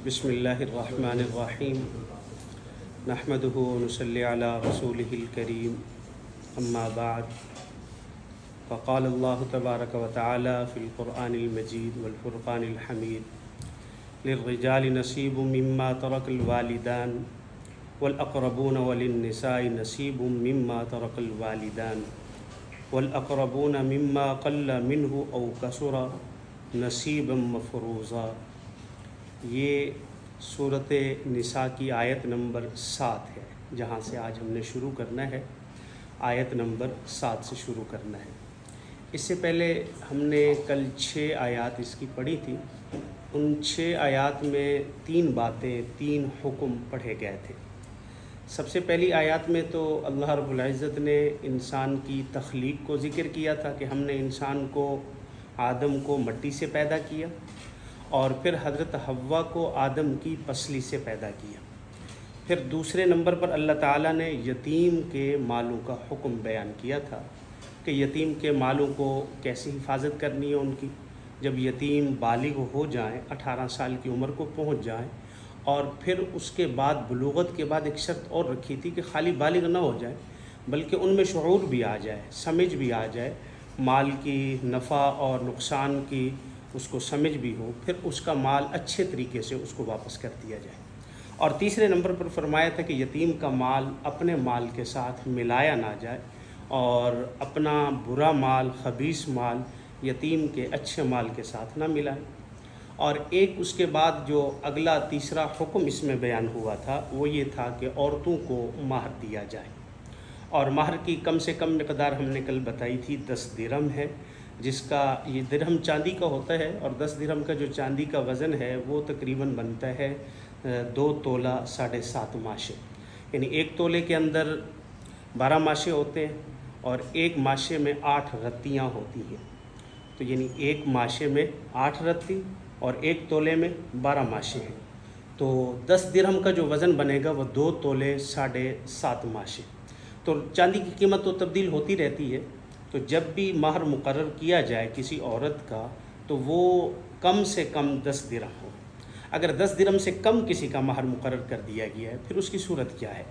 बिस्मिल्लाहिर्रहमानिर्रहीम नहमदुहु व नुसल्ली अला रसूलिहिल करीम अम्मा बाद फ़क़ाल अल्लाहु तबारक व तआला फ़िल क़ुरआनिल मजीद वल फ़ुरक़ानिल हमीद लिर्रिजालि नसीबुम मिम्मा तरकल वालिदान वल अक़रबून वलिन्निसाइ नसीबुम मिम्मा तरकल वालिदान वल अक़रबून मिम्मा क़ल्ल मिन्हु औ कसुरा नसीबम मफ़रूज़ा। ये सूरत निसा की आयत नंबर 7 है, जहाँ से आज हमने शुरू करना है। आयत नंबर 7 से शुरू करना है। इससे पहले हमने कल 6 आयत इसकी पढ़ी थी। उन 6 आयत में 3 बातें, 3 हुक्म पढ़े गए थे। सबसे पहली आयत में तो अल्लाह रब्बुल इज़्ज़त ने इंसान की तख्लीक को ज़िक्र किया था कि हमने इंसान को, आदम को मिट्टी से पैदा किया और फिर हज़रत हव्वा को आदम की पसली से पैदा किया। फिर दूसरे नंबर पर अल्लाह ताला ने यतीम के मालों का हुक्म बयान किया था कि यतीम के मालों को कैसे हिफाजत करनी है उनकी। जब यतीम बालिग हो जाएं, 18 साल की उम्र को पहुंच जाएं, और फिर उसके बाद बुलूगत के बाद एक शर्त और रखी थी कि खाली बालिग ना हो जाए बल्कि उनमें शऊर भी आ जाए, समझ भी आ जाए, माल की नफ़ा और नुकसान की उसको समझ भी हो, फिर उसका माल अच्छे तरीके से उसको वापस कर दिया जाए। और तीसरे नंबर पर फरमाया था कि यतीम का माल अपने माल के साथ मिलाया ना जाए और अपना बुरा माल, खबीस माल यतीम के अच्छे माल के साथ ना मिलाए। और एक उसके बाद जो अगला तीसरा हुक्म इसमें बयान हुआ था वो ये था कि औरतों को महर दिया जाए, और महर की कम से कम मिक़दार हमने कल बताई थी 10 दिरहम है, जिसका ये दिरहम चांदी का होता है, और 10 दिरहम का जो चांदी का वज़न है वो तकरीबन बनता है 2 तोला 7.5 माशे। यानी 1 तोले के अंदर 12 माशे होते हैं और 1 माशे में 8 रत्तियाँ होती हैं। तो यानी 1 माशे में 8 रत्ती और 1 तोले में 12 माशे हैं। तो 10 दिरहम का जो वज़न बनेगा वो 2 तोले 7.5 माशे। तो चांदी की कीमत तो तब्दील होती रहती है। तो जब भी महर मुकर्रर किया जाए किसी औरत का तो वो कम से कम 10 दिरहम हो। अगर 10 दिरहम से कम किसी का महर मुकर्रर कर दिया गया है फिर उसकी सूरत क्या है।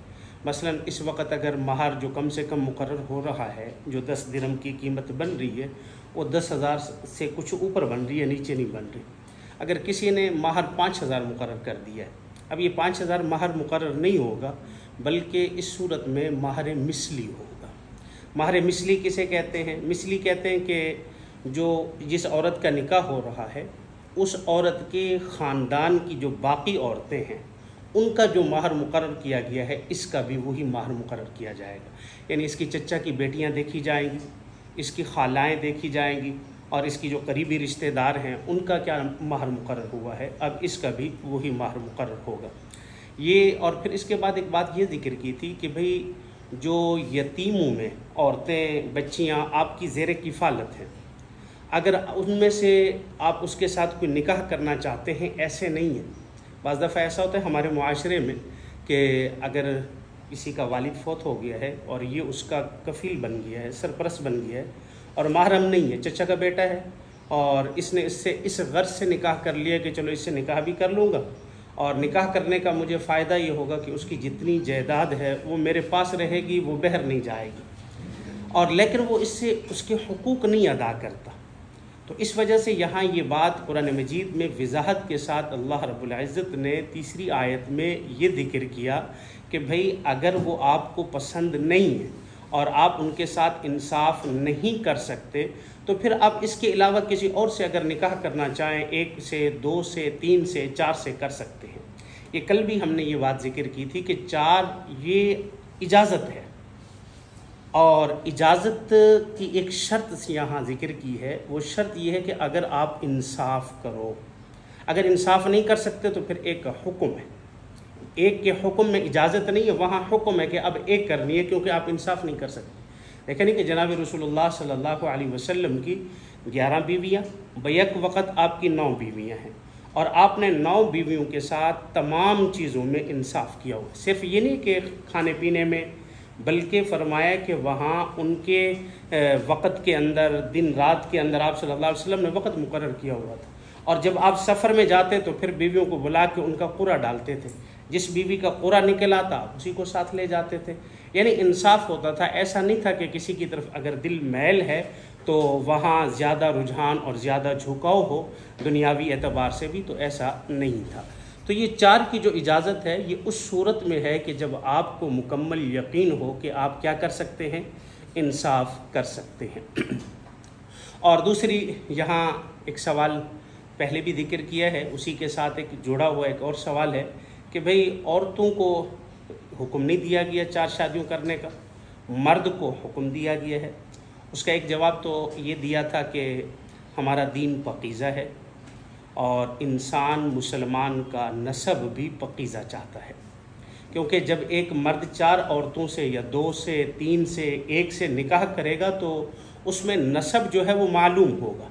मसलन इस वक्त अगर महर जो कम से कम मुकर्रर हो रहा है, जो 10 दिरहम की कीमत बन रही है, वो 10,000 से कुछ ऊपर बन रही है, नीचे नहीं बन रही। अगर किसी ने महर 5,000 मुकर्रर कर दिया है, अब ये 5,000 महर मुकर्रर नहीं होगा बल्कि इस सूरत में महर मिसली होगा। महर मिसली किसे कहते हैं? मिसली कहते हैं कि जो जिस औरत का निकाह हो रहा है उस औरत के ख़ानदान की जो बाकी औरतें हैं उनका जो महर मुकर्रर किया गया है इसका भी वही महर मुकर्रर किया जाएगा। यानी इसकी चचा की बेटियां देखी जाएंगी, इसकी खालाएं देखी जाएंगी, और इसकी जो करीबी रिश्तेदार हैं उनका क्या महर मुकर्रर हुआ है, अब इसका भी वही महर मुकर्रर होगा ये। और फिर इसके बाद एक बात ये जिक्र की थी कि भाई जो यतीमों में औरतें, बच्चियां आपकी ज़ेर किफ़ालत हैं, अगर उनमें से आप उसके साथ कोई निकाह करना चाहते हैं, ऐसे नहीं है। बाज़ दफ़ा ऐसा होता है हमारे मुआशरे में कि अगर किसी का वालिद फौत हो गया है और ये उसका कफ़ील बन गया है, सरपरस्त बन गया है, और महरम नहीं है, चचा का बेटा है, और इसने इससे इस गर्ज से निकाह कर लिया कि चलो इससे निकाह भी कर लूँगा और निकाह करने का मुझे फ़ायदा ये होगा कि उसकी जितनी जायदाद है वो मेरे पास रहेगी, वो बहर नहीं जाएगी, और लेकिन वो इससे उसके हुकूक नहीं अदा करता। तो इस वजह से यहाँ ये बात कुरान मजीद में वज़ाहत के साथ अल्लाह रब्बुल इज़्ज़त ने तीसरी आयत में ये ज़िक्र किया कि भाई अगर वो आपको पसंद नहीं है और आप उनके साथ इंसाफ नहीं कर सकते तो फिर आप इसके अलावा किसी और से अगर निकाह करना चाहें, 1 से 2 से 3 से 4 से कर सकते हैं। ये कल भी हमने ये बात जिक्र की थी कि 4 ये इजाज़त है, और इजाज़त की एक शर्त यहाँ ज़िक्र की है। वो शर्त ये है कि अगर आप इंसाफ करो, अगर इंसाफ नहीं कर सकते तो फिर एक हुक्म है, एक के हुक्म में इजाज़त नहीं है, वहाँ हुक्म है कि अब एक करनी है क्योंकि आप इंसाफ नहीं कर सकते। देखें नहीं कि जनाब रसूलुल्लाह सल्लल्लाहु अलैहि वसल्लम की 11 बीवियाँ, बैक वक़्त आपकी 9 बीवियाँ हैं, और आपने 9 बीवियों के साथ तमाम चीज़ों में इंसाफ किया हुआ। सिर्फ ये नहीं कि खाने पीने में, बल्कि फरमाया कि वहाँ उनके वक़्त के अंदर, दिन रात के अंदर आप सल्लल्लाहु अलैहि वसल्लम ने वक़्त मुकर्रर किया हुआ था, और जब आप सफ़र में जाते तो फिर बीवियों को बुला के उनका कुरा डालते थे, जिस बीवी का कुरा निकल आता उसी को साथ ले जाते थे। यानी इंसाफ होता था। ऐसा नहीं था कि किसी की तरफ अगर दिल मैल है तो वहाँ ज़्यादा रुझान और ज़्यादा झुकाव हो दुनियावी एतबार से भी, तो ऐसा नहीं था। तो ये 4 की जो इजाज़त है ये उस सूरत में है कि जब आपको मुकम्मल यकीन हो कि आप क्या कर सकते हैं, इंसाफ कर सकते हैं। और दूसरी यहाँ एक सवाल पहले भी जिक्र किया है, उसी के साथ एक जुड़ा हुआ एक और सवाल है कि भाई औरतों को हुक्म नहीं दिया गया 4 शादियों करने का, मर्द को हुक्म दिया गया है। उसका एक जवाब तो ये दिया था कि हमारा दीन पकीज़ा है और इंसान मुसलमान का नसब भी पकीज़ा चाहता है, क्योंकि जब एक मर्द 4 औरतों से या 2 से 3 से 1 से निकाह करेगा तो उसमें नसब जो है वो मालूम होगा।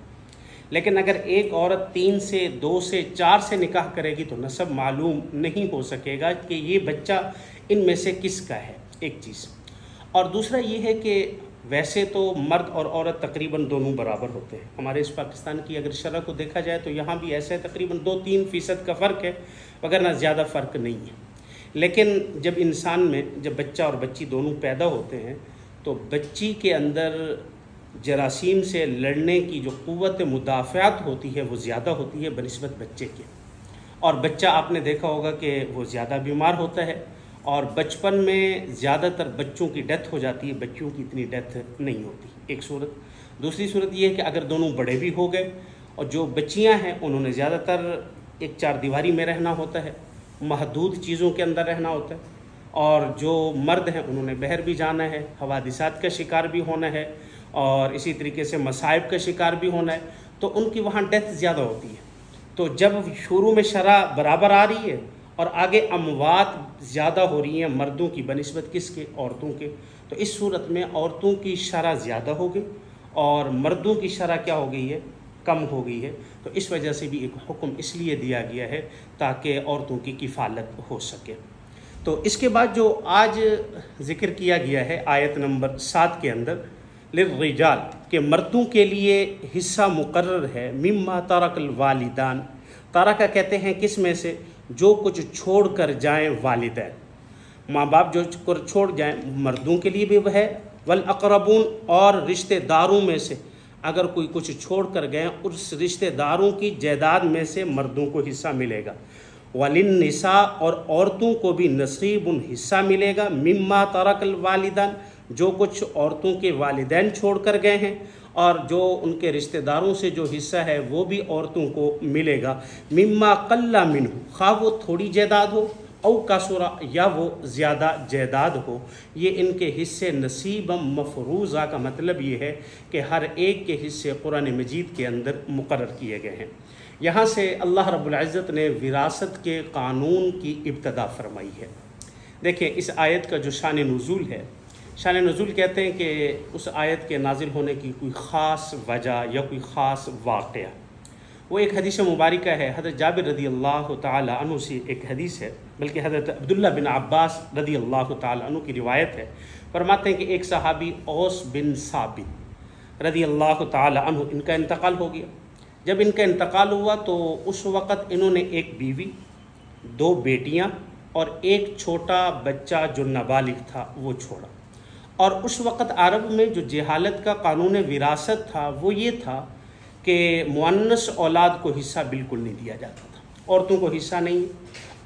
लेकिन अगर एक औरत 3 से 2 से 4 से निकाह करेगी तो नसब मालूम नहीं हो सकेगा कि ये बच्चा इनमें से किसका है, एक चीज़। और दूसरा ये है कि वैसे तो मर्द और औरत तकरीबन दोनों बराबर होते हैं। हमारे इस पाकिस्तान की अगर शरह को देखा जाए तो यहाँ भी ऐसे तकरीबन 2-3% का फ़र्क है, वगरना ज़्यादा फ़र्क नहीं है। लेकिन जब इंसान में जब बच्चा और बच्ची दोनों पैदा होते हैं तो बच्ची के अंदर जरासीम से लड़ने की जो क़ुव्वत मुदाफ़ात होती है वो ज़्यादा होती है बनिस्बत बच्चे के। और बच्चा आपने देखा होगा कि वो ज़्यादा बीमार होता है और बचपन में ज़्यादातर बच्चों की डेथ हो जाती है, बच्चियों की इतनी डेथ नहीं होती, एक सूरत। दूसरी सूरत ये है कि अगर दोनों बड़े भी हो गए और जो बच्चियां हैं उन्होंने ज़्यादातर एक 4 दीवारी में रहना होता है, महदूद चीज़ों के अंदर रहना होता है, और जो मर्द हैं उन्होंने बाहर भी जाना है, हवादिसात का शिकार भी होना है और इसी तरीके से मसाइब का शिकार भी होना है, तो उनकी वहाँ डेथ ज़्यादा होती है। तो जब शुरू में शरह बराबर आ रही है और आगे अमवात ज़्यादा हो रही हैं मर्दों की बनिस्बत किसके, औरतों के, तो इस सूरत में औरतों की शरह ज़्यादा हो गई और मर्दों की शरह क्या हो गई है, कम हो गई है। तो इस वजह से भी एक हुक्म इसलिए दिया गया है ताकि औरतों की किफ़ालत हो सके। तो इसके बाद जो आज ज़िक्र किया गया है आयत नंबर 7 के अंदर, लिर्रिजाल के मर्दों के लिए हिस्सा मुकर्रर है, मिम्मा तरकल वालिदान, तारका कहते हैं किस में से, जो कुछ छोड़ कर जाएँ वालिदैन, माँ बाप जो छोड़ जाएँ, मर्दों के लिए भी वह है, वल अक़रबून और रिश्तेदारों में से अगर कोई कुछ छोड़ कर गए उस रिश्तेदारों की जायदाद में से मर्दों को हिस्सा मिलेगा। वलिन निसा और औरतों को भी नसीबुन हिस्सा मिलेगा, मिम्मा तरकल वालिदान जो कुछ औरतों के वालिदैन छोड़ कर गए हैं, और जो उनके रिश्तेदारों से जो हिस्सा है वो भी औरतों को मिलेगा। मिम्मा कल्ला मिन्हु, खा वो थोड़ी जायदाद हो, औ कसुरा या वो ज़्यादा जायदाद हो, ये इनके हिस्से नसीबम मफरूज़ा का मतलब ये है कि हर एक के हिस्से कुरान मजीद के अंदर मुकर्रर किए गए हैं। यहाँ से अल्लाह रब्बुल इज़्ज़त ने विरासत के कानून की इब्तदा फरमाई है। देखिए इस आयत का जो शान नुज़ूल है, शान नुज़ूल कहते हैं कि उस आयत के नाजिल होने की कोई ख़ास वजह या कोई ख़ास वाक़या, वो एक हदीस मुबारक है। हज़रत जाबिर रदी अल्लाह ताला अन्हु से एक हदीस है, बल्कि हज़रत अब्दुल्ला बिन अब्बास रदी अल्लाह ताला अन्हु की रिवायत है। फरमाते हैं कि एक सहाबी औस बिन साबित रदी अल्लाह ताला अन्हु, इनका इंतकाल हो गया। जब इनका इंतकाल हुआ तो उस वक़्त इन्होंने एक बीवी, 2 बेटियाँ और एक छोटा बच्चा जो नाबालिग था वो छोड़ा। और उस वक़्त अरब में जो जहालत का कानून विरासत था वो ये था कि मुअन्नस औलाद को हिस्सा बिल्कुल नहीं दिया जाता था, औरतों को हिस्सा नहीं,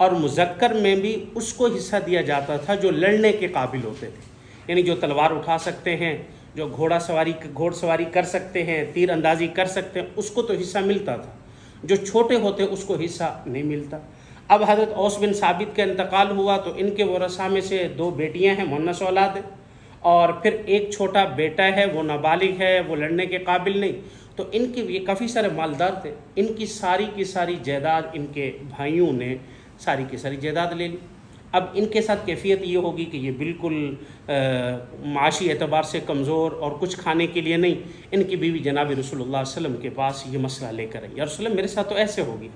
और मुज़क्कर में भी उसको हिस्सा दिया जाता था जो लड़ने के काबिल होते थे, यानी जो तलवार उठा सकते हैं, जो घोड़सवारी कर सकते हैं, तीर अंदाज़ी कर सकते हैं, उसको तो हिस्सा मिलता था। जो छोटे होते उसको हिस्सा नहीं मिलता। अब हज़रत औस बिन साबित का इंतकाल हुआ तो इनके वरसा में से 2 बेटियाँ हैं, मुअन्नस औलाद है, और फिर एक छोटा बेटा है, वो नाबालिग है, वो लड़ने के काबिल नहीं। तो इनके ये काफ़ी सारे मालदार थे, इनकी सारी की सारी जायदाद इनके भाइयों ने सारी की सारी जायदाद ले ली। अब इनके साथ कैफियत ये होगी कि ये बिल्कुल माशी एतबार से कमज़ोर और कुछ खाने के लिए नहीं। इनकी बीवी जनाब रसूलुल्लाह सल्लल्लाहु अलैहि वसल्लम के पास ये मसला लेकर आई, या रसूलल्लाह मेरे साथ तो ऐसे होगी,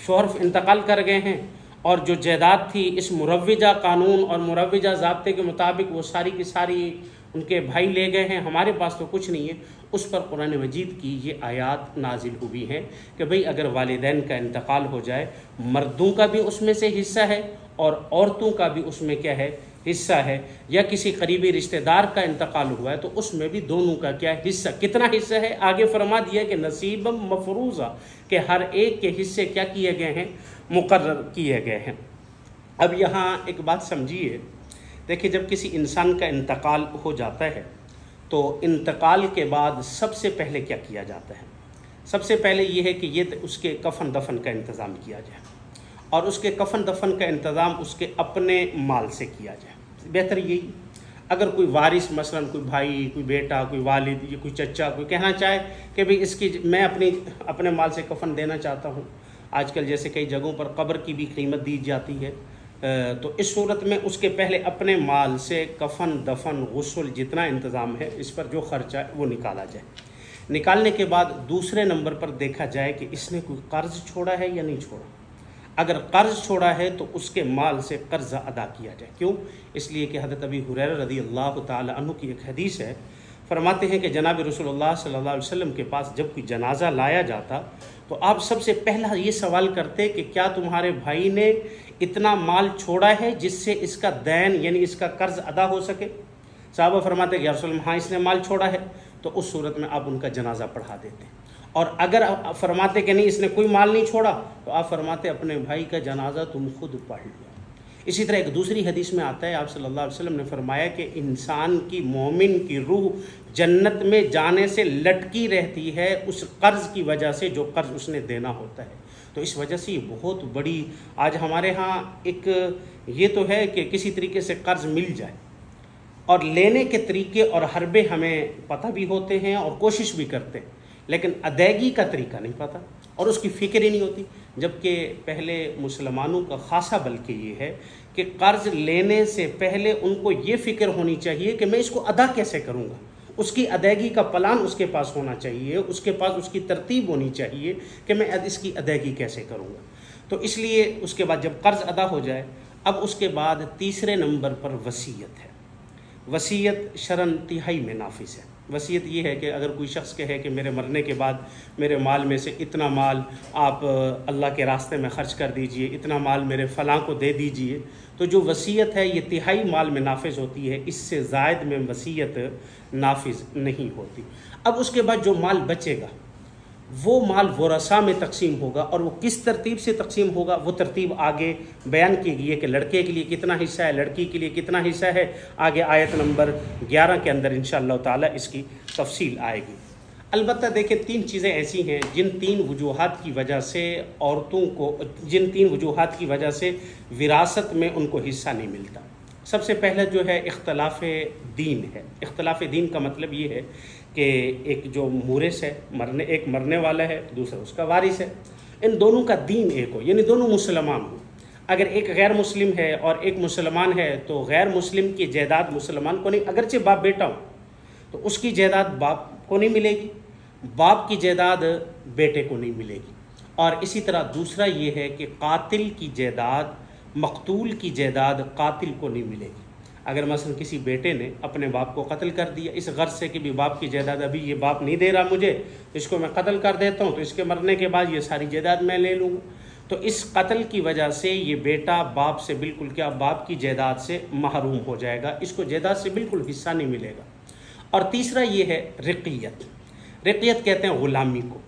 शौहर इंतकाल कर गए हैं और जो जायदाद थी इस मुरव्विजा कानून और मुरव्विजा ज़ाब्ते के मुताबिक वो सारी की सारी उनके भाई ले गए हैं, हमारे पास तो कुछ नहीं है, उस पर कुरान मजीद की ये आयात नाजिल हुई हैं कि भाई अगर वालिदैन का इंतकाल हो जाए, मर्दों का भी उसमें से हिस्सा है और औरतों का भी उसमें क्या है, हिस्सा है, या किसी करीबी रिश्तेदार का इंतकाल हुआ है तो उसमें भी दोनों का क्या हिस्सा, कितना हिस्सा है, आगे फरमा दिया कि नसीबम मफरूज़ा, के हर एक के हिस्से क्या किए गए हैं, मुकर्रर किए गए हैं। अब यहाँ एक बात समझिए, देखिए जब किसी इंसान का इंतकाल हो जाता है तो इंतकाल के बाद सबसे पहले क्या किया जाता है, सबसे पहले ये है कि ये उसके कफन दफन का इंतज़ाम किया जाए, और उसके कफन दफन का इंतज़ाम उसके अपने माल से किया जाए। बेहतर यही, अगर कोई वारिस मसलन कोई भाई, कोई बेटा, कोई वालिद, या कोई चचा कोई कहना चाहे कि भाई इसकी मैं अपने माल से कफन देना चाहता हूँ, आजकल जैसे कई जगहों पर कब्र की भी कीमत दी जाती है, तो इस सूरत में उसके पहले अपने माल से कफन दफन गुस्ल जितना इंतज़ाम है इस पर जो ख़र्चा है वो निकाला जाए। निकालने के बाद दूसरे नंबर पर देखा जाए कि इसने कोई कर्ज़ छोड़ा है या नहीं छोड़ा। अगर कर्ज़ छोड़ा है तो उसके माल से कर्ज़ अदा किया जाए। क्यों? इसलिए कि हज़रत अबी हुरैरा रज़ी अल्लाह ताला अन्हु की एक हदीस है, फरमाते हैं कि जनाब रसूलुल्लाह सल्लल्लाहु अलैहि वसल्लम के पास जब कोई जनाजा लाया जाता तो आप सबसे पहला ये सवाल करते कि क्या तुम्हारे भाई ने इतना माल छोड़ा है जिससे इसका दैन यानी इसका कर्ज़ अदा हो सके। साहबा फरमाते कि या रसूल अल्लाह हाँ इसने माल छोड़ा है, तो उस सूरत में आप उनका जनाजा पढ़ा देते। और अगर आप फरमाते कि नहीं इसने कोई माल नहीं छोड़ा, तो आप फरमाते अपने भाई का जनाजा तुम खुद पढ़ लो। इसी तरह एक दूसरी हदीस में आता है, आप सल्लल्लाहु अलैहि वसल्लम ने फरमाया कि इंसान की, मोमिन की रूह जन्नत में जाने से लटकी रहती है उस कर्ज़ की वजह से जो कर्ज़ उसने देना होता है। तो इस वजह से ये बहुत बड़ी, आज हमारे यहाँ एक ये तो है कि किसी तरीके से कर्ज़ मिल जाए, और लेने के तरीके और हरबे हमें पता भी होते हैं और कोशिश भी करते हैं, लेकिन अदायगी का तरीका नहीं पता और उसकी फ़िक्र ही नहीं होती। जबकि पहले मुसलमानों का ख़ासा बल्कि ये है कि कर्ज़ लेने से पहले उनको ये फ़िक्र होनी चाहिए कि मैं इसको अदा कैसे करूँगा, उसकी अदायगी का प्लान उसके पास होना चाहिए, उसके पास उसकी तरतीब होनी चाहिए कि मैं इसकी अदायगी कैसे करूँगा। तो इसलिए उसके बाद जब कर्ज़ अदा हो जाए, अब उसके बाद तीसरे नंबर पर वसीयत है। वसीयत शरन तिहाई में नाफिस है। वसीयत ये है कि अगर कोई शख्स कहे कि मेरे मरने के बाद मेरे माल में से इतना माल आप अल्लाह के रास्ते में ख़र्च कर दीजिए, इतना माल मेरे फ़लाँ को दे दीजिए, तो जो वसीयत है ये तिहाई माल में नाफिज होती है, इससे ज़ायद में वसीयत नाफिज नहीं होती। अब उसके बाद जो माल बचेगा वो माल वरसा में तकसीम होगा, और वो किस तरतीब से तकसीम होगा वो तरतीब आगे बयान की गई है कि लड़के के लिए कितना हिस्सा है, लड़की के लिए कितना हिस्सा है। आगे आयत नंबर 11 के अंदर इंशाअल्लाह ताला इसकी तफसील आएगी। अलबत्ता देखें, तीन चीज़ें ऐसी हैं जिन तीन वजूहात की वजह से औरतों को, जिन तीन वजूहात की वजह से विरासत में उनको हिस्सा नहीं मिलता। सबसे पहले जो है इख्तलाफ दीन है। इख्तलाफ दीन का मतलब ये है कि एक जो मूरिस है, एक मरने वाला है, दूसरा उसका वारिस है, इन दोनों का दीन एक हो, यानी दोनों मुसलमान हो। अगर एक गैर मुस्लिम है और एक मुसलमान है तो गैर मुस्लिम की जायदाद मुसलमान को नहीं, अगरचे बाप बेटा हो तो उसकी जायदाद बाप को नहीं मिलेगी, बाप की जायदाद बेटे को नहीं मिलेगी। और इसी तरह दूसरा ये है कि कातिल की जायदाद मकतूल की जायदाद कातिल को नहीं मिलेगी। अगर मसलन किसी बेटे ने अपने बाप को कत्ल कर दिया इस गर्ज से कि भी बाप की जायदाद अभी ये बाप नहीं दे रहा मुझे, इसको मैं कत्ल कर देता हूँ तो इसके मरने के बाद ये सारी जायदाद मैं ले लूँगा, तो इस कत्ल की वजह से ये बेटा बाप से बिल्कुल क्या, बाप की जायदाद से महरूम हो जाएगा, इसको जायदाद से बिल्कुल हिस्सा नहीं मिलेगा। और तीसरा ये है रिक़ियत। रिक़ियत कहते हैं ग़ुलामी को,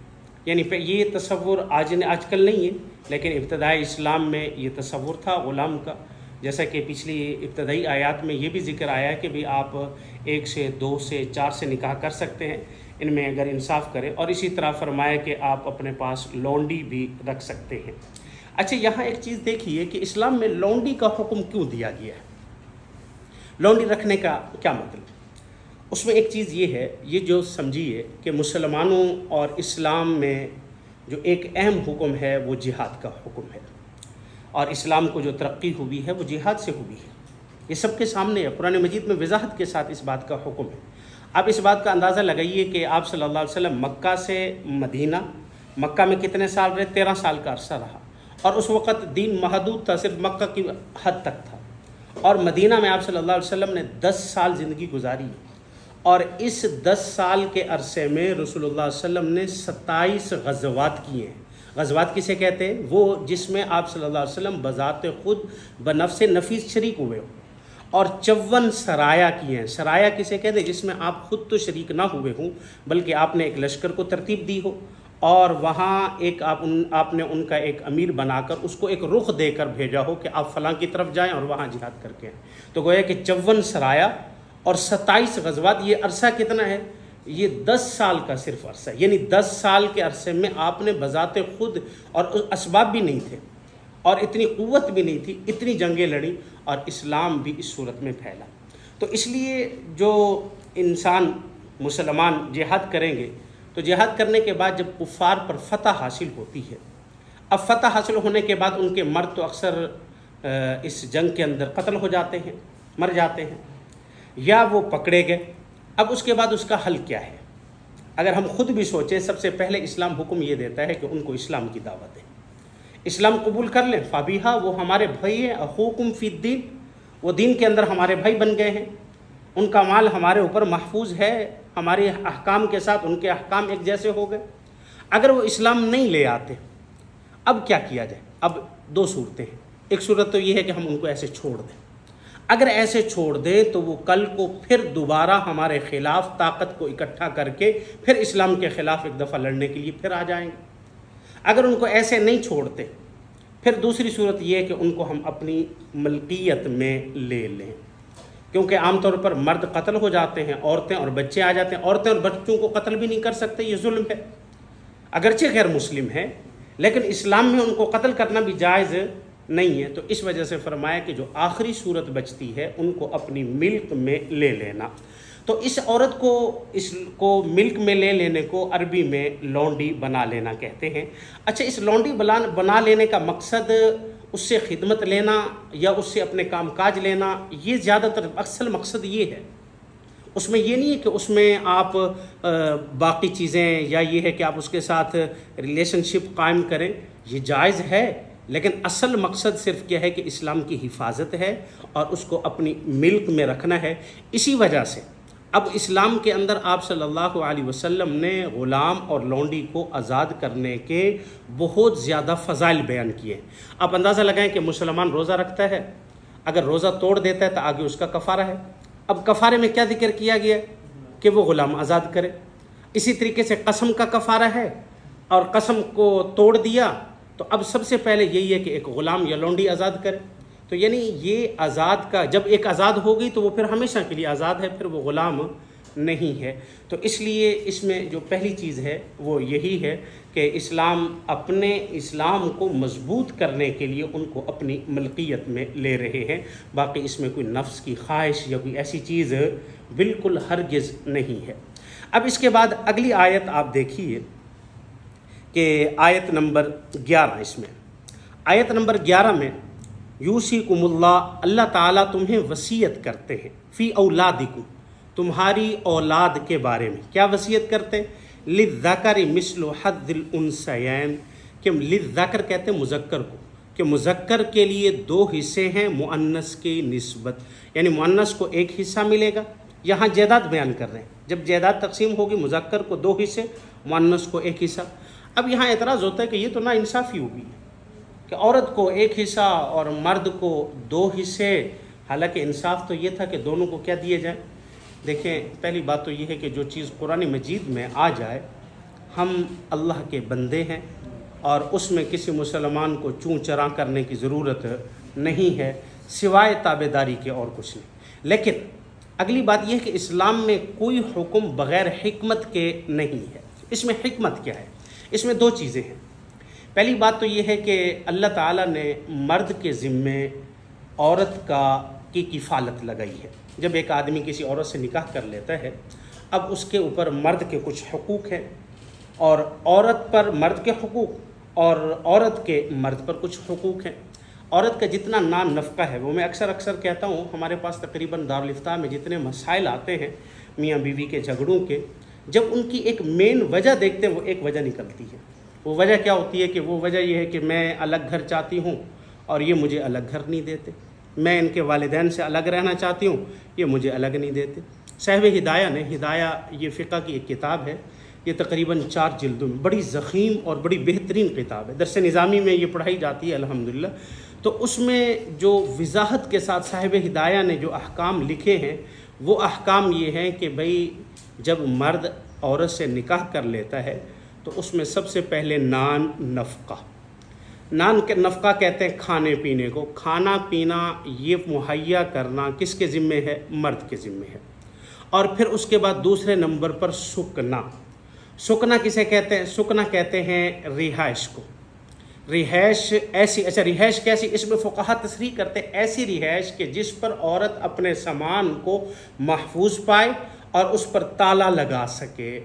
यानी ये तसव्वुर आजकल नहीं है, लेकिन इब्तदाई इस्लाम में ये तसव्वुर था ग़ुलाम का। जैसा कि पिछली इब्तदाई आयात में ये भी जिक्र आया है कि भी आप 1 से 2 से 4 से निकाह कर सकते हैं, इनमें अगर इंसाफ करें। और इसी तरह फरमाया कि आप अपने पास लौंडी भी रख सकते हैं। अच्छा, यहाँ एक चीज़ देखिए कि इस्लाम में लौंडी का हुक्म क्यों दिया गया है, लौंडी रखने का क्या मतलब। उसमें एक चीज़ ये है, ये जो समझिए कि मुसलमानों और इस्लाम में जो एक अहम हुक्म है वो जिहाद का हुक्म है, और इस्लाम को जो तरक्की हुई है वो जिहाद से हुई है। ये सबके सामने है, कुरान मजीद में वजाहत के साथ इस बात का हुक्म है। आप इस बात का अंदाज़ा लगाइए कि आप सल्लल्लाहु अलैहि वसल्लम मक्का से मदीना, मक्का में कितने साल रहे, 13 साल का अरसा रहा, और उस वक़्त दीन महदूद था, सिर्फ मक्का की हद तक था। और मदीना में आप सल्लल्लाहु अलैहि वसल्लम ने 10 साल ज़िंदगी गुजारी, और इस 10 साल के अरसे में रसूलुल्लाह सल्लल्लाहु अलैहि वसल्लम ने 27 गज़वात किए हैं। गज़वात किसे कहते हैं? वो जिसमें आप सल्लल्लाहु अलैहि वसल्लम बज़ाते खुद बनफ्स नफीस शरीक हुए हो। और 54 सराया किए हैं। सराया किसे कहते हैं? जिसमें आप खुद तो शरीक ना हुए हों, बल्कि आपने एक लश्कर को तरतीब दी हो और वहाँ एक आपने उनका एक अमीर बनाकर उसको एक रुख देकर भेजा हो कि आप फ़लाँ की तरफ जाएं और वहाँ जिहाद करके आएँ। तो गोया कि 54 सराया और 27 गज़वात। ये अरसा कितना है? ये 10 साल का सिर्फ अरसा है। यानी 10 साल के अरसे में आपने बज़ाते खुद, और असबाब भी नहीं थे और इतनी क़ुव्वत भी नहीं थी, इतनी जंगें लड़ी और इस्लाम भी इस सूरत में फैला। तो इसलिए जो इंसान मुसलमान जिहाद करेंगे तो जिहाद करने के बाद जब कुफ़ार पर फतह हासिल होती है, अब फतह हासिल होने के बाद उनके मर्द तो अक्सर इस जंग के अंदर कत्ल हो जाते हैं, मर जाते हैं, या वो पकड़े गए। अब उसके बाद उसका हल क्या है? अगर हम खुद भी सोचें, सबसे पहले इस्लाम हुक्म ये देता है कि उनको इस्लाम की दावत है, इस्लाम कबूल कर लें। फ़ाबिहा, वो हमारे भाई हैं। अखूकुम फ़िद्दीन, वो दीन के अंदर हमारे भाई बन गए हैं। उनका माल हमारे ऊपर महफूज है, हमारे अहकाम के साथ उनके अहकाम एक जैसे हो गए। अगर वो इस्लाम नहीं ले आते, अब क्या किया जाए? अब 2 सूरतें हैं। एक सूरत तो ये है कि हम उनको ऐसे छोड़ दें। अगर ऐसे छोड़ दें तो वो कल को फिर दोबारा हमारे ख़िलाफ़ ताकत को इकट्ठा करके फिर इस्लाम के ख़िलाफ़ एक दफ़ा लड़ने के लिए फिर आ जाएंगे। अगर उनको ऐसे नहीं छोड़ते, फिर दूसरी सूरत ये है कि उनको हम अपनी मलकियत में ले लें, क्योंकि आमतौर पर मर्द कत्ल हो जाते हैं, औरतें और बच्चे आ जाते हैं। औरतें और बच्चों को कत्ल भी नहीं कर सकते, ये जुल्म है। अगरचे गैर मुस्लिम है, लेकिन इस्लाम में उनको कत्ल करना भी जायज़ नहीं है। तो इस वजह से फरमाया कि जो आखिरी सूरत बचती है उनको अपनी मिल्क में ले लेना। तो इस औरत को, इसको मिल्क में ले लेने को अरबी में लौंडी बना लेना कहते हैं। अच्छा, इस लौंडी बना लेने का मकसद उससे खिदमत लेना या उससे अपने कामकाज लेना, ये ज़्यादातर अक्सर मकसद ये है। उसमें ये नहीं है कि उसमें आप बाकी चीज़ें, या ये है कि आप उसके साथ रिलेशनशिप कायम करें, ये जायज़ है, लेकिन असल मकसद सिर्फ क्या है कि इस्लाम की हिफाजत है और उसको अपनी मिल्क में रखना है। इसी वजह से अब इस्लाम के अंदर आप सल्लल्लाहु अलैहि वसल्लम ने ग़ुलाम और लौंडी को आज़ाद करने के बहुत ज़्यादा फ़ज़ाइल बयान किए। आप अंदाज़ा लगाएं कि मुसलमान रोज़ा रखता है, अगर रोज़ा तोड़ देता है तो आगे उसका कफ़ारा है। अब कफ़ारे में क्या जिक्र किया गया कि वो ग़ुलाम आज़ाद करे। इसी तरीके से कसम का कफ़ारा है और कसम को तोड़ दिया तो अब सबसे पहले यही है कि एक ग़ुलाम या लौंडी आज़ाद करे। तो यानी ये आज़ाद का, जब एक आज़ाद हो गई तो वो फिर हमेशा के लिए आज़ाद है, फिर वो ग़ुलाम नहीं है। तो इसलिए इसमें जो पहली चीज़ है वो यही है कि इस्लाम अपने इस्लाम को मजबूत करने के लिए उनको अपनी मलकियत में ले रहे हैं। बाकी इसमें कोई नफ्स की ख्वाहिश या कोई ऐसी चीज़ बिल्कुल हरगिज़ नहीं है। अब इसके बाद अगली आयत आप देखिए कि आयत नंबर 11, इसमें आयत नंबर 11 में यूसीकुमुल्लाह, अल्लाह ताला तुम्हें वसीयत करते हैं, फ़ी औलादिकुम, तुम्हारी औलाद के बारे में। क्या वसीयत करते हैं? लिज़्ज़करि मिस्लु हद्दिल उन्सयैन, कि लिज़्ज़कर कहते हैं मुज़क्कर को, कि मुज़क्कर के लिए 2 हिस्से हैं मुअन्नस की निस्बत, यानी मुअन्नस को 1 हिस्सा मिलेगा। यहाँ जायदाद बयान कर रहे हैं, जब जायदाद तकसीम होगी मुज़क्कर को 2 हिस्से, मुअन्नस को 1 हिस्सा। अब यहाँ एतराज़ होता है कि ये तो ना इंसाफ़ी होगी कि औरत को 1 हिस्सा और मर्द को 2 हिस्से, हालांकि इंसाफ तो ये था कि दोनों को क्या दिए जाए। देखें, पहली बात तो ये है कि जो चीज़ कुरान मजीद में आ जाए, हम अल्लाह के बंदे हैं और उसमें किसी मुसलमान को चूँ चरा करने की ज़रूरत नहीं है सिवाय ताबेदारी के और कुछ नहीं। लेकिन अगली बात यह है कि इस्लाम में कोई हुक्म बग़ैर हिकमत के नहीं है। इसमें हिकमत क्या है? इसमें 2 चीज़ें हैं। पहली बात तो ये है कि अल्लाह ताला ने मर्द के ज़िम्मे औरत की किफ़ालत लगाई है। जब एक आदमी किसी औरत से निकाह कर लेता है, अब उसके ऊपर मर्द के कुछ हुकूक हैं और औरत पर मर्द के हुकूक और औरत के मर्द पर कुछ हुकूक हैं। औरत का जितना नाम नफ़क़ा है, वो मैं अक्सर कहता हूँ, हमारे पास तकरीबन दारुल इफ्ता में जितने मसाइल आते हैं मियाँ बीवी के झगड़ों के, जब उनकी एक मेन वजह देखते हैं, वो एक वजह निकलती है। वो वजह क्या होती है कि वो वजह ये है कि मैं अलग घर चाहती हूँ और ये मुझे अलग घर नहीं देते, मैं इनके वालिदैन से अलग रहना चाहती हूँ, ये मुझे अलग नहीं देते। साहिब हिदाया ने, हिदाया ये फ़िक़्ह की एक किताब है, ये तकरीबन 4 जिल्दों में, बड़ी ज़ख़ीम और बड़ी बेहतरीन किताब है, दरस निज़ामी में ये पढ़ाई जाती है अल्हम्दुलिल्लाह। तो उसमें जो वज़ाहत के साथ साहिब हिदाया ने जो अहकाम लिखे हैं वो अहकाम ये हैं कि भाई जब मर्द औरत से निकाह कर लेता है तो उसमें सबसे पहले नान नफ़क़ा, नान के नफ़क़ा कहते हैं खाने पीने को, खाना पीना ये मुहैया करना किसके ज़िम्मे है? मर्द के ज़िम्मे है। और फिर उसके बाद दूसरे नंबर पर सुकना, सुकना किसे कहते हैं? सुकना कहते हैं रिहाइश को। रिहाइश ऐसी, अच्छा रिहाइश कैसी? इसमें फ़ुक़हा तस्रीह करते हैं ऐसी रिहाइश के जिस पर औरत अपने सामान को महफूज पाए और उस पर ताला लगा सके।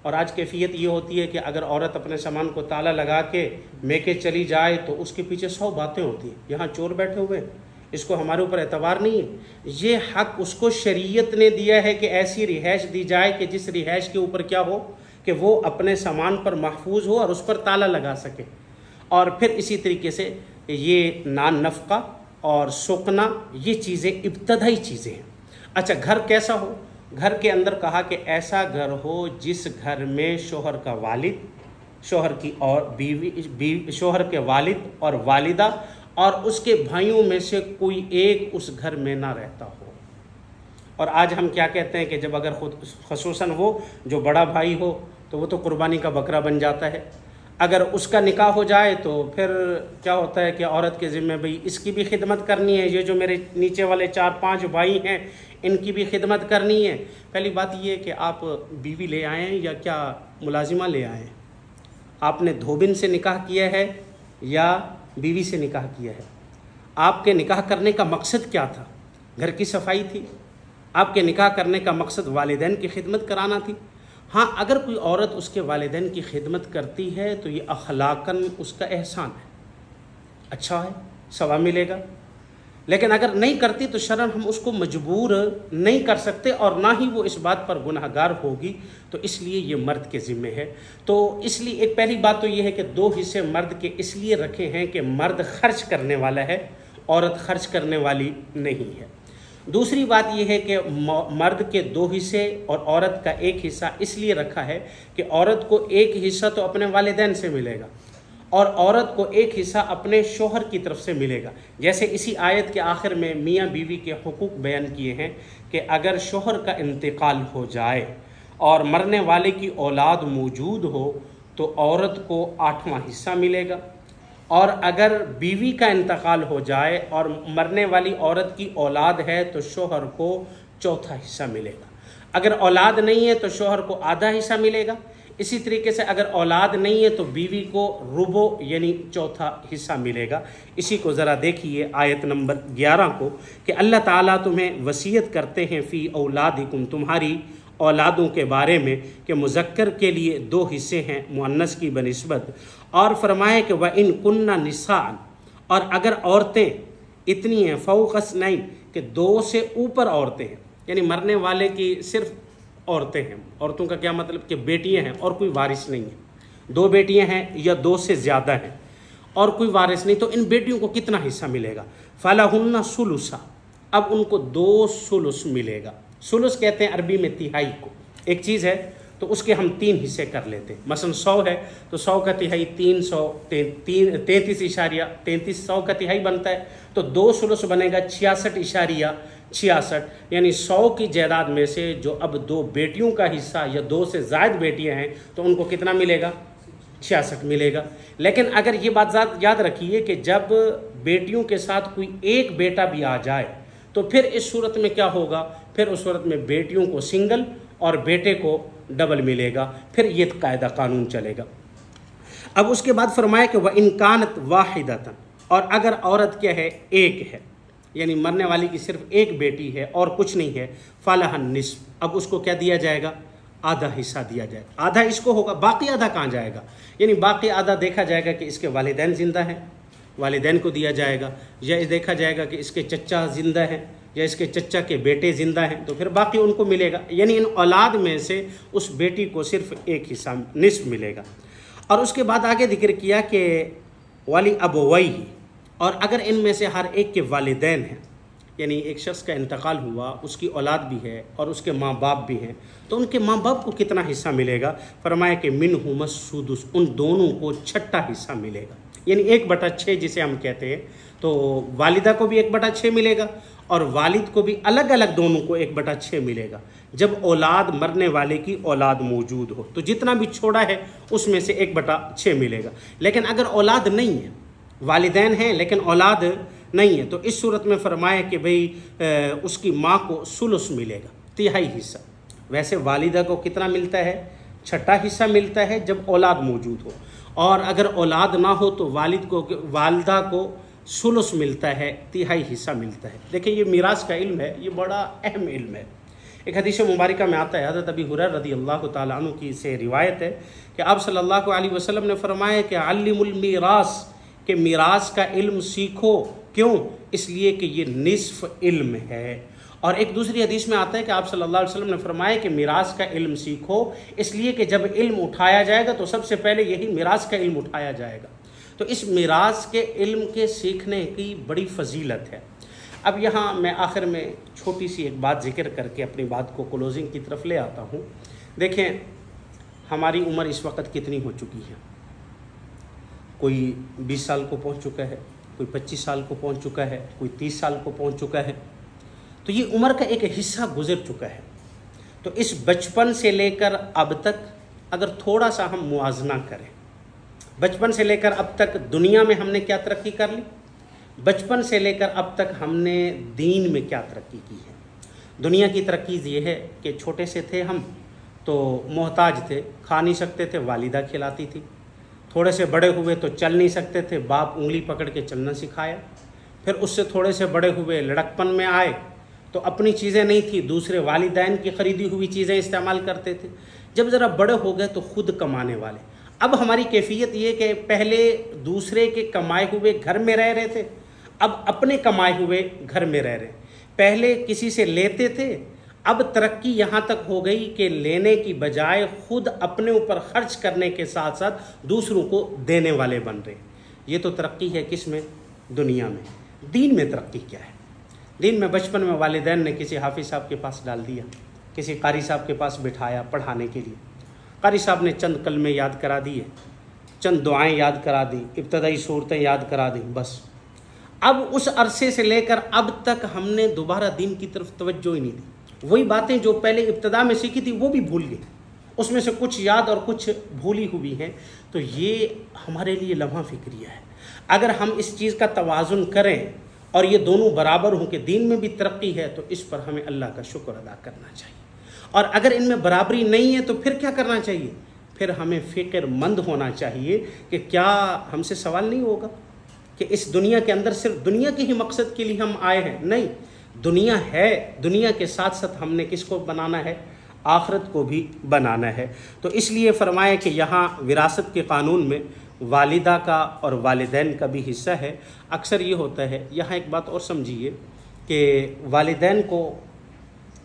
और आज कैफियत ये होती है कि अगर औरत अपने सामान को ताला लगा के मेके चली जाए तो उसके पीछे 100 बातें होती हैं, यहाँ चोर बैठे हुए हैं, इसको हमारे ऊपर एतबार नहीं है। ये हक़ उसको शरीयत ने दिया है कि ऐसी रिहाइश दी जाए कि जिस रिहाइश के ऊपर क्या हो कि वो अपने सामान पर महफूज हो और उस पर ताला लगा सके। और फिर इसी तरीके से ये नान नफ़क़ा और सुकना ये चीज़ें इब्तदाई चीज़ें हैं। अच्छा, घर कैसा हो? घर के अंदर कहा कि ऐसा घर हो जिस घर में शोहर का वालिद, शोहर की और बीवी, शोहर के वालिद और वालिदा और उसके भाइयों में से कोई एक उस घर में ना रहता हो। और आज हम क्या कहते हैं कि जब अगर खुद ख़ुसूसन वो जो बड़ा भाई हो तो वो तो कुर्बानी का बकरा बन जाता है। अगर उसका निकाह हो जाए तो फिर क्या होता है कि औरत के ज़िम्मे भाई इसकी भी खिदमत करनी है, ये जो मेरे नीचे वाले 4-5 भाई हैं इनकी भी खिदमत करनी है। पहली बात ये है कि आप बीवी ले आए हैं या क्या मुलाजिमा ले आए हैं? आपने धोबिन से निकाह किया है या बीवी से निकाह किया है? आपके निकाह करने का मकसद क्या था? घर की सफाई थी? आपके निकाह करने का मकसद वालिदैन की खिदमत कराना थी? हाँ, अगर कोई औरत उसके वालिदैन की खिदमत करती है तो ये अखलाकन उसका एहसान है, अच्छा है, सवाब मिलेगा। लेकिन अगर नहीं करती तो शरन हम उसको मजबूर नहीं कर सकते और ना ही वो इस बात पर गुनहगार होगी, तो इसलिए ये मर्द के ज़िम्मे है। तो इसलिए एक पहली बात तो ये है कि 2 हिस्से मर्द के इसलिए रखे हैं कि मर्द खर्च करने वाला है, औरत खर्च करने वाली नहीं है। दूसरी बात यह है कि मर्द के 2 हिस्से और औरत का 1 हिस्सा इसलिए रखा है कि औरत को 1 हिस्सा तो अपने वालिदैन से मिलेगा और औरत को 1 हिस्सा अपने शोहर की तरफ से मिलेगा। जैसे इसी आयत के आखिर में मियाँ बीवी के हुकूक बयान किए हैं कि अगर शोहर का इंतकाल हो जाए और मरने वाले की औलाद मौजूद हो तो औरत को 8वां हिस्सा मिलेगा, और अगर बीवी का इंतकाल हो जाए और मरने वाली औरत की औलाद है तो शोहर को 4था हिस्सा मिलेगा। अगर औलाद नहीं है तो शोहर को आधा हिस्सा मिलेगा। इसी तरीके से अगर औलाद नहीं है तो बीवी को रुबो यानी 4था हिस्सा मिलेगा। इसी को ज़रा देखिए आयत नंबर 11 को कि अल्लाह ताला तुम्हें वसीयत करते हैं फ़ी औलादिकुम, तुम्हारी औलादों के बारे में कि मुज़क्कर के लिए 2 हिस्से हैं मुअन्नस की बनिस्बत, और फरमाए कि वह इन कुन्ना निसान, और अगर औरतें इतनी हैं फ़ौक़स्नैन कि 2 से ऊपर औरतें हैं, यानी मरने वाले की सिर्फ औरतें हैं। औरतों का क्या मतलब कि बेटियां हैं और कोई वारिस नहीं है, 2 बेटियां हैं या 2 से ज़्यादा हैं और कोई वारिस नहीं, तो इन बेटियों को कितना हिस्सा मिलेगा? फ़लहुन्ना सुलुसा, अब उनको 2 सुलुस मिलेगा। सुलुस कहते हैं अरबी में तिहाई को। एक चीज़ है तो उसके हम 3 हिस्से कर लेते हैं। मसलन 100 है तो 100 का तिहाई 33.33, 100 का तिहाई बनता है तो 2 सुलुस बनेगा 66.66, यानी 100 की जायदाद में से जो अब 2 बेटियों का हिस्सा या 2 से ज़ायद बेटियां हैं तो उनको कितना मिलेगा? 66 मिलेगा। लेकिन अगर ये बात याद रखिए कि जब बेटियों के साथ कोई एक बेटा भी आ जाए तो फिर इस सूरत में क्या होगा? फिर उस सूरत में बेटियों को सिंगल और बेटे को डबल मिलेगा, फिर ये कायदा कानून चलेगा। अब उसके बाद फरमाया कि वह इनकानत वाहिदतन, और अगर औरत क्या है? एक है, यानी मरने वाली की सिर्फ एक बेटी है और कुछ नहीं है, फ़लहन निस्फ़, अब उसको क्या दिया जाएगा? आधा हिस्सा दिया जाएगा। आधा इसको होगा, बाकी आधा कहाँ जाएगा? यानी बाकी आधा देखा जाएगा कि इसके वालिदैन ज़िंदा हैं, वालिदैन को दिया जाएगा, या देखा जाएगा कि इसके चचा ज़िंदा हैं या इसके चचा के बेटे ज़िंदा हैं, तो फिर बाकी उनको मिलेगा। यानी इन औलाद में से उस बेटी को सिर्फ एक हिस्सा निस्फ़ मिलेगा। और उसके बाद आगे जिक्र किया कि वाली अबवैही, और अगर इनमें से हर एक के वालिदैन हैं, यानी एक शख्स का इंतकाल हुआ, उसकी औलाद भी है और उसके माँ बाप भी हैं, तो उनके माँ बाप को कितना हिस्सा मिलेगा? फरमाया कि मिनहुम सुदुस, उन दोनों को छठा हिस्सा मिलेगा, यानी 1/6 जिसे हम कहते हैं। तो वालिदा को भी 1/6 मिलेगा और वालिद को भी अलग अलग दोनों को 1/6 मिलेगा जब औलाद मरने वाले की औलाद मौजूद हो। तो जितना भी छोड़ा है उसमें से 1/6 मिलेगा। लेकिन अगर औलाद नहीं है, वालिदैन हैं लेकिन औलाद नहीं है, तो इस सूरत में फरमाया कि भाई उसकी माँ को सुलुस मिलेगा, 3/4 हिस्सा। वैसे वालिदा को कितना मिलता है? छठा हिस्सा मिलता है जब औलाद मौजूद हो, और अगर औलाद ना हो तो वालिदा को सुलुस मिलता है, 3/4 हिस्सा मिलता है। देखिए ये मीरास का इल्म है, ये बड़ा अहम इल्म है। एक हदीस मुबारका में आता है, हज़रत अबी हुरैरा रज़ी अल्लाह ताला अन्हु की से रिवायत है कि आप सल्लल्लाहु अलैहि वसल्लम ने फरमाया कि अल्लिमुल मीरास, के मीरास का इल्म सीखो। क्यों? इसलिए कि ये निस्फ इल्म है। और एक दूसरी हदीस में आता है कि आप सल्लल्लाहु अलैहि वसल्लम ने फरमाया कि मीरास का इल्म सीखो, इसलिए कि जब इल्म उठाया जाएगा तो सबसे पहले यही मीरास का इल्म उठाया जाएगा। तो इस मीरास के इल्म के सीखने की बड़ी फजीलत है। अब यहाँ मैं आखिर में छोटी सी एक बात जिक्र करके अपनी बात को क्लोजिंग की तरफ ले आता हूँ। देखें हमारी उम्र इस वक्त कितनी हो चुकी है। कोई 20 साल को पहुँच चुका है, कोई 25 साल को पहुँच चुका है, कोई 30 साल को पहुँच चुका है। तो ये उम्र का एक हिस्सा गुजर चुका है। तो इस बचपन से लेकर अब तक अगर थोड़ा सा हम मुआजना करें, बचपन से लेकर अब तक दुनिया में हमने क्या तरक्की कर ली, बचपन से लेकर अब तक हमने दीन में क्या तरक्की की है। दुनिया की तरक्की ये है कि छोटे से थे हम तो मोहताज थे, खा नहीं सकते थे, वालिदा खिलाती थी। थोड़े से बड़े हुए तो चल नहीं सकते थे, बाप उंगली पकड़ के चलना सिखाया। फिर उससे थोड़े से बड़े हुए, लड़कपन में आए तो अपनी चीज़ें नहीं थी, दूसरे वालिदैन की ख़रीदी हुई चीज़ें इस्तेमाल करते थे। जब ज़रा बड़े हो गए तो खुद कमाने वाले। अब हमारी कैफियत ये कि पहले दूसरे के कमाए हुए घर में रह रहे थे, अब अपने कमाए हुए घर में रह रहे। पहले किसी से लेते थे, अब तरक्की यहाँ तक हो गई कि लेने की बजाय खुद अपने ऊपर खर्च करने के साथ साथ दूसरों को देने वाले बन रहे। ये तो तरक्की है किस में? दुनिया में। दीन में तरक्की क्या है? दीन में बचपन में वालिदैन ने किसी हाफिज़ साहब के पास डाल दिया, किसी कारी साहब के पास बिठाया पढ़ाने के लिए। कारी साहब ने चंद कलमे याद करा दिए, चंद दुआएं याद करा दी, इब्तदाई सूरतें याद करा दी, बस। अब उस अरसे से लेकर अब तक हमने दोबारा दीन की तरफ तवज्जो ही नहीं दी। वही बातें जो पहले इब्तदा में सीखी थी वो भी भूल गई, उसमें से कुछ याद और कुछ भूली हुई हैं। तो ये हमारे लिए लम्हा फिक्रिया है। अगर हम इस चीज़ का तवाज़ुन करें और ये दोनों बराबर हों कि दीन में भी तरक्की है, तो इस पर हमें अल्लाह का शुक्र अदा करना चाहिए। और अगर इनमें बराबरी नहीं है तो फिर क्या करना चाहिए? फिर हमें फ़िक्रमंद होना चाहिए कि क्या हमसे सवाल नहीं होगा कि इस दुनिया के अंदर सिर्फ दुनिया के ही मकसद के लिए हम आए हैं? नहीं, दुनिया है, दुनिया के साथ साथ हमने किसको बनाना है? आखिरत को भी बनाना है। तो इसलिए फरमाया कि यहाँ विरासत के कानून में वालिदा का और वालिदैन का भी हिस्सा है। अक्सर ये होता है, यहाँ एक बात और समझिए कि वालिदैन को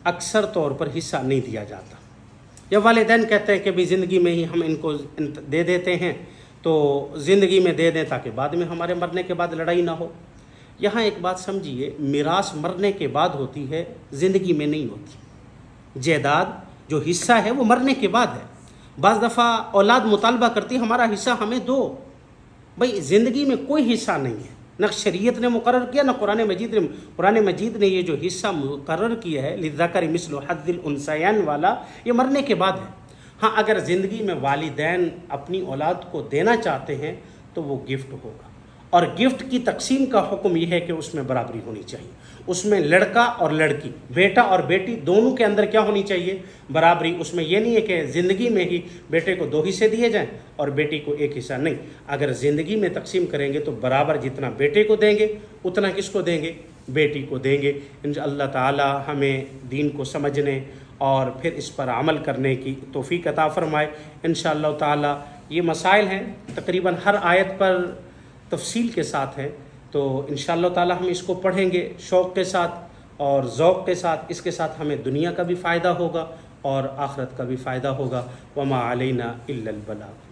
अक्सर तौर पर हिस्सा नहीं दिया जाता, या वालिदैन कहते हैं कि भाई ज़िंदगी में ही हम इनको दे देते हैं, तो ज़िंदगी में दे दें ताकि बाद में हमारे मरने के बाद लड़ाई ना हो। यहाँ एक बात समझिए, मिरास मरने के बाद होती है, ज़िंदगी में नहीं होती। जायदाद जो हिस्सा है वो मरने के बाद है। बाज़ दफ़ा औलाद मुतालबा करती है हमारा हिस्सा हमें दो। भाई ज़िंदगी में कोई हिस्सा नहीं है, न शरीयत ने मुकर्रर किया, न कुरान मजीद ने। कुरान मजीद ने ये जो हिस्सा मुकर्रर किया है लिज़्ज़करि मिस्लु हज़्ज़िल उन्सयैन वाला, ये मरने के बाद है। हाँ, अगर ज़िंदगी में वालिदैन अपनी औलाद को देना चाहते हैं तो वो गिफ्ट होगा, और गिफ्ट की तकसीम का हुक्म यह है कि उसमें बराबरी होनी चाहिए। उसमें लड़का और लड़की, बेटा और बेटी, दोनों के अंदर क्या होनी चाहिए? बराबरी। उसमें यह नहीं है कि ज़िंदगी में ही बेटे को 2 हिस्से दिए जाएं और बेटी को 1 हिस्सा। नहीं, अगर ज़िंदगी में तकसीम करेंगे तो बराबर जितना बेटे को देंगे उतना किसको देंगे? बेटी को देंगे। इंशाअल्लाह ताला हमें दीन को समझने और फिर इस पर अमल करने की तौफीक अता फरमाए। इंशाअल्लाह ताला ये मसाइल हैं, तकरीबन हर आयत पर तफसील के साथ हैं, तो इंशाअल्लाह ताला हम इसको पढ़ेंगे शौक़ के साथ और ज़ौक़ के साथ। इसके साथ हमें दुनिया का भी फ़ायदा होगा और आखिरत का भी फ़ायदा होगा। वमा अलैना इल्लल बलाग।